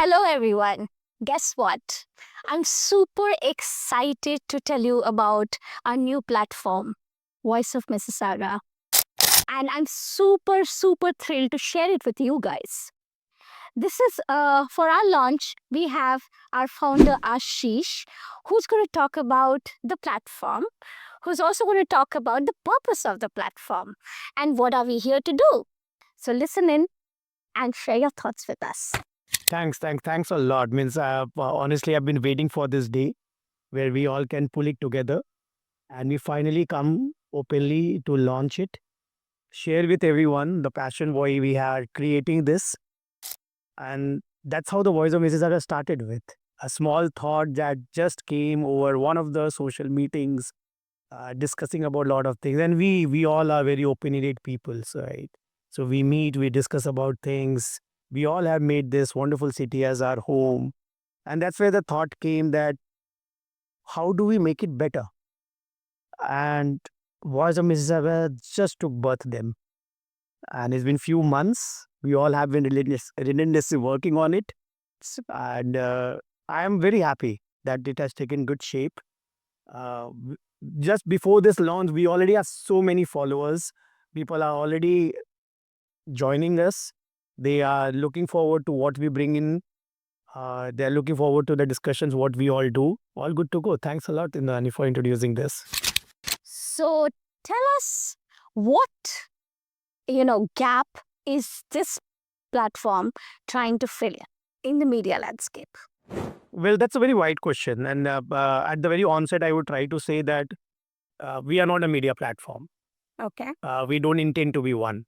Hello, everyone. Guess what? I'm super excited to tell you about our new platform, Voice of Mississauga. And I'm super thrilled to share it with you guys. This is for our launch, we have our founder, Ashish, who's going to talk about the platform, who's also going to talk about the purpose of the platform and what are we here to do. So listen in and share your thoughts with us. Thanks a lot. Honestly, I've been waiting for this day where we all can pull it together and we finally come openly to launch it, share with everyone the passion why we are creating this. And that's how the Voice of Mississauga started with a small thought that just came over one of the social meetings, discussing about a lot of things. And we all are very opinionated people, right? So we meet, we discuss about things. We all have made this wonderful city as our home. And that's where the thought came that how do we make it better? And Voice of Mississauga just took birth then. And it's been few months. We all have been relentlessly working on it. And I am very happy that it has taken good shape. Just before this launch, we already have so many followers. People are already joining us. They are looking forward to what we bring in. They're looking forward to the discussions, what we all do. All good to go. Thanks a lot, Indani, for introducing this. So tell us what gap is this platform trying to fill in the media landscape? Well, that's a very wide question. And at the very onset, I would try to say that we are not a media platform. Okay. We don't intend to be one,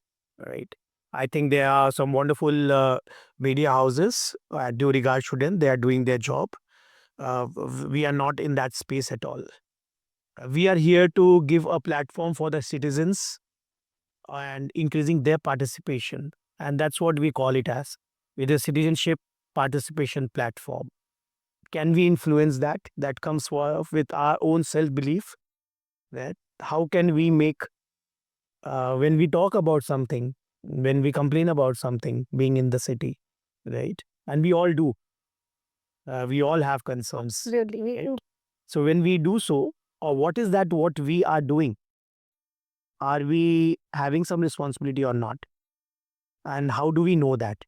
right? I think there are some wonderful media houses. Due regard to them, they are doing their job. We are not in that space at all. We are here to give a platform for the citizens and increasing their participation. And that's what we call it as. It is citizenship participation platform. Can we influence that? That comes with our own self-belief. That how can we make, when we talk about something, when we complain about something being in the city, right? And we all do. We all have concerns. Absolutely, we Right? do. So when we do so, or what is that what we are doing? Are we having some responsibility or not? And how do we know that?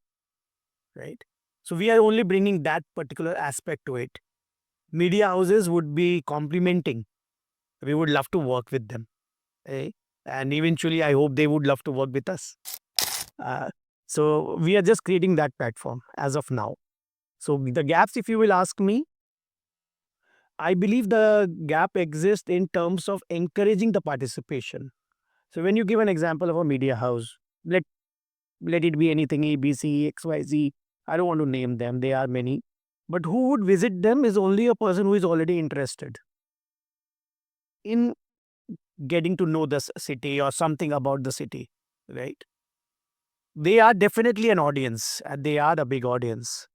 Right? So we are only bringing that particular aspect to it. Media houses would be complementing. We would love to work with them. Eh? And eventually, I hope they would love to work with us. Uh, so we are just creating that platform as of now. So the gaps, if you will ask me, I believe the gap exists in terms of encouraging the participation. So when you give an example of a media house, let it be anything A, B, C, X, Y, Z. I don't want to name them. There are many. But who would visit them is only a person who is already interested in getting to know the city or something about the city, right? They are definitely an audience and they are a big audience.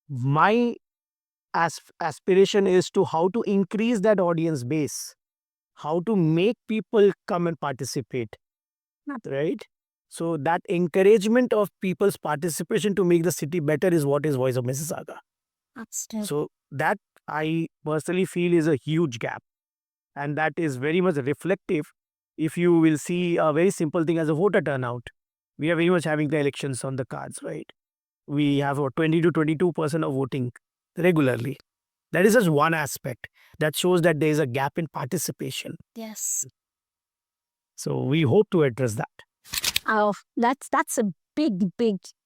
My aspiration is to how to increase that audience base, how to make people come and participate, right? So that encouragement of people's participation to make the city better is what is Voice of Mississauga. Absolutely. So that I personally feel is a huge gap. And that is very much reflective. If you will see a very simple thing as a voter turnout, we are very much having the elections on the cards, right? We have about 20 to 22% of voting regularly. That is just one aspect that shows that there is a gap in participation. Yes. So we hope to address that. Oh, that's a big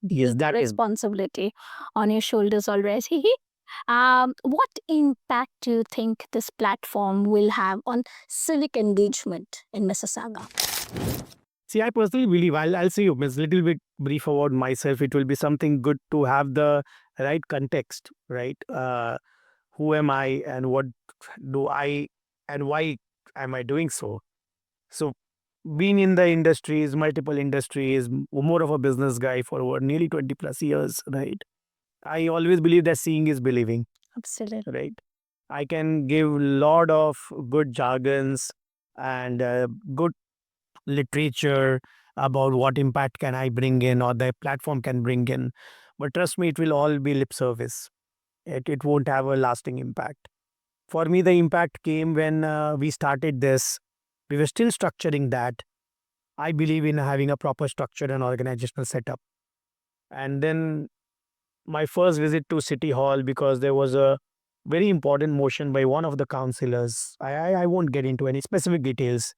Yes, that is. responsibility on your shoulders already. What impact do you think this platform will have on civic engagement in Mississauga? See, I personally believe, I'll say you a little bit brief about myself. It will be something good to have the right context, right? Who am I and what do I and why am I doing so? So, being in the industries, multiple industries, more of a business guy for over nearly 20 plus years, right? I always believe that seeing is believing, Absolutely. right? I can give lot of good jargons and good literature about what impact can I bring in or the platform can bring in. But trust me, it will all be lip service. It won't have a lasting impact. For me, the impact came when we started this. We were still structuring that. I believe in having a proper structure and organizational setup. And then my first visit to City Hall, because there was a very important motion by one of the councillors. I won't get into any specific details.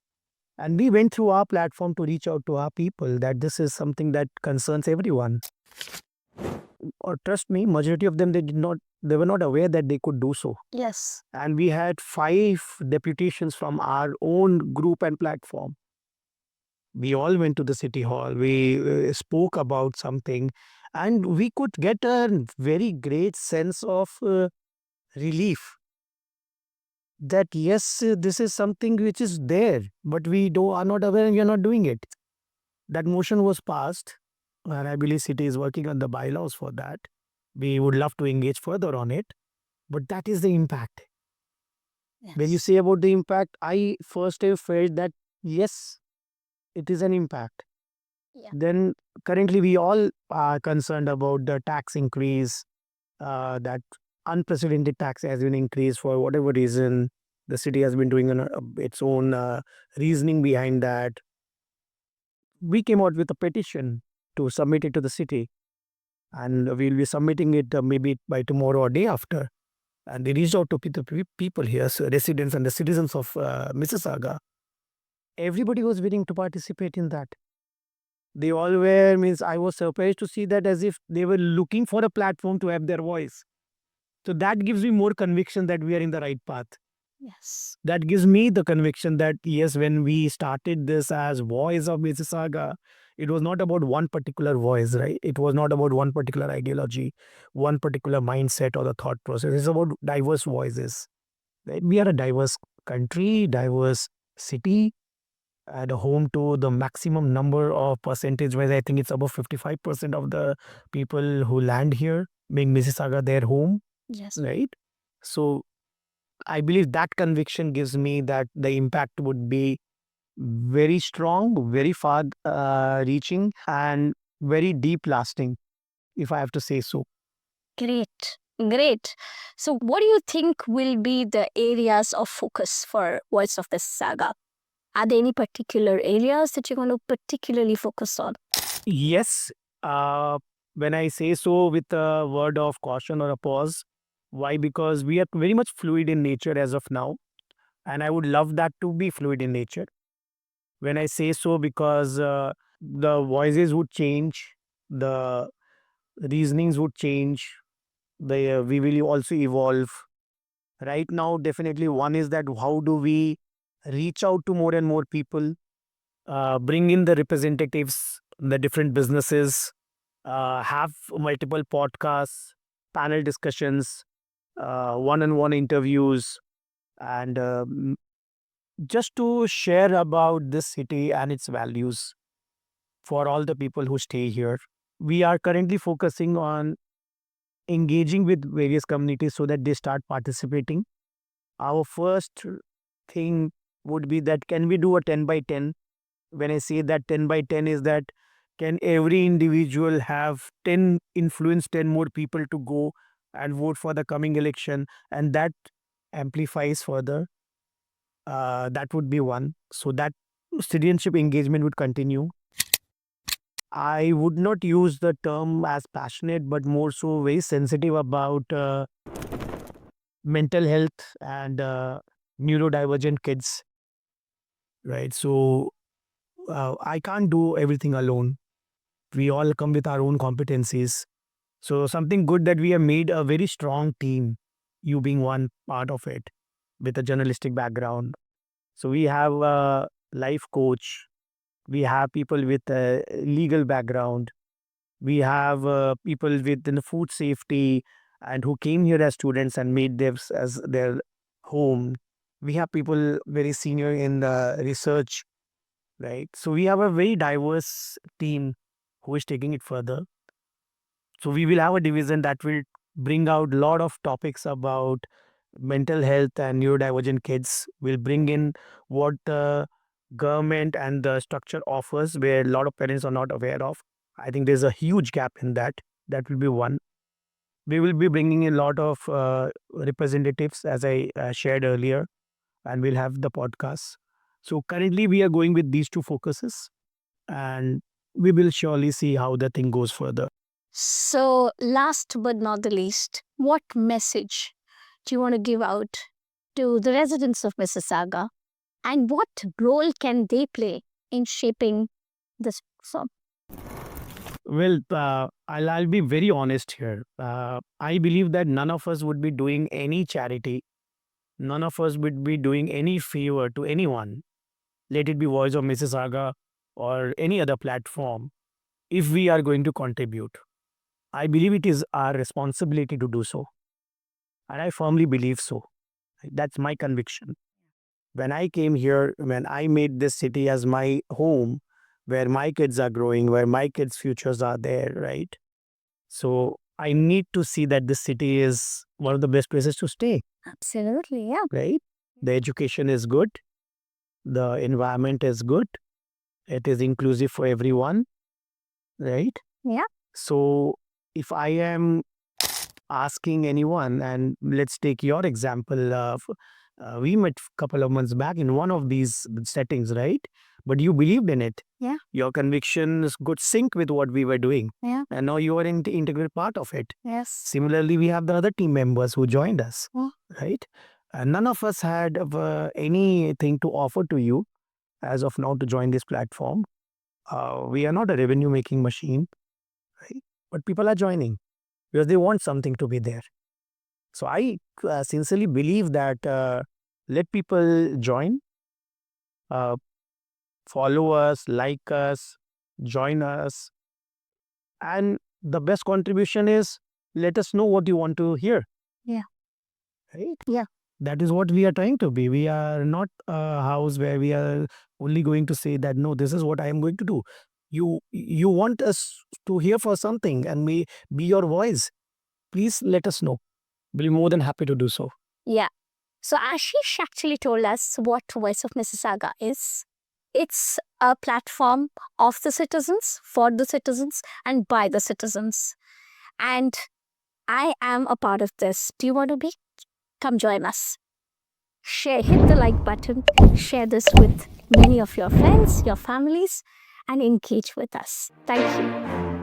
And we went through our platform to reach out to our people that this is something that concerns everyone. Or trust me, majority of them they were not aware that they could do so. Yes. And we had 5 deputations from our own group and platform. We all went to the city hall. We spoke about something, and we could get a very great sense of relief that yes, this is something which is there, but are not aware and we are not doing it. That motion was passed, and I believe city is working on the bylaws for that. We would love to engage further on it, but that is the impact. When you Yes. say about the impact, I first have felt that yes, it is an impact. Yeah. Then currently we all are concerned about the tax increase, that unprecedented tax has been increased for whatever reason. The city has been doing its own reasoning behind that. We came out with a petition to submit it to the city, and we'll be submitting it maybe by tomorrow or day after. And they reached out to people here, so residents and the citizens of Mississauga. Everybody was willing to participate in that. They all were, means I was surprised to see that as if they were looking for a platform to have their voice. So that gives me more conviction that we are in the right path. Yes. That gives me the conviction that yes, when we started this as Voice of Mississauga, it was not about one particular voice, right? It was not about one particular ideology, one particular mindset or the thought process. It's about diverse voices. Right? We are a diverse country, diverse city, and a home to the maximum number of percentage wise. I think it's above 55% of the people who land here, make Mississauga their home, Yes. right? So I believe that conviction gives me that the impact would be very strong, very far reaching, and very deep lasting, if I have to say so. Great. Great. So, what do you think will be the areas of focus for Voice of the Saga? Are there any particular areas that you're going to particularly focus on? Yes, uh, when I say so with a word of caution or a pause, why? Because we are very much fluid in nature as of now, and I would love that to be fluid in nature. When I say so, because the voices would change, the reasonings would change, we will also evolve. Right now, definitely one is that how do we reach out to more and more people, bring in the representatives, the different businesses, have multiple podcasts, panel discussions, one-on-one interviews, and just to share about this city and its values for all the people who stay here. We are currently focusing on engaging with various communities so that they start participating. Our first thing would be that can we do a 10 by 10? When I say that 10 by 10 is that can every individual have 10 influence 10 more people to go and vote for the coming election, and that amplifies further. That would be one. So that citizenship engagement would continue. I would not use the term as passionate, but more so very sensitive about mental health and neurodivergent kids, right? So I can't do everything alone. We all come with our own competencies. So something good that we have made a very strong team, you being one part of it with a journalistic background. So we have a life coach, we have people with a legal background, we have people within the food safety and who came here as students and made this as their home. We have people very senior in the research, right? So we have a very diverse team who is taking it further. So we will have a division that will bring out a lot of topics about mental health and neurodivergent kids. We'll bring in what the government and the structure offers where a lot of parents are not aware of. I think there's a huge gap in that. That will be one. We will be bringing a lot of representatives, as I shared earlier, and we'll have the podcasts. So currently, we are going with these two focuses, and we will surely see how the thing goes further. So, last but not the least, what message do you want to give out to the residents of Mississauga, and what role can they play in shaping this platform? Well, I'll be very honest here. I believe that none of us would be doing any charity, none of us would be doing any favor to anyone, let it be Voice of Mississauga or any other platform, if we are going to contribute. I believe it is our responsibility to do so. And I firmly believe so. That's my conviction. When I came here, when I made this city as my home, where my kids are growing, where my kids' futures are there, right? So I need to see that this city is one of the best places to stay, Absolutely, yeah. right? The education is good, the environment is good, it is inclusive for everyone, right? Yeah. So if I am asking anyone, and let's take your example, we met a couple of months back in one of these settings, right? But you believed in it. Yeah. Your convictions could sync with what we were doing. Yeah. And now you are an integral part of it. Yes. Similarly, we have the other team members who joined us, Yeah. right? And none of us had anything to offer to you as of now to join this platform. We are not a revenue making machine, right? But people are joining because they want something to be there. So I sincerely believe that let people join, uh, follow us, like us, join us. And the best contribution is let us know what you want to hear. Yeah. Right? Yeah. That is what we are trying to be. We are not a house where we are only going to say that, no, this is what I am going to do. You want us to hear for something and be your voice. Please let us know. We'll be more than happy to do so. Yeah. So Ashish actually told us what Voice of Mississauga is. It's a platform of the citizens, for the citizens, and by the citizens. And I am a part of this. Do you want to be? Come join us. Hit the like button, share this with many of your friends, your families, and engage with us. Thank you.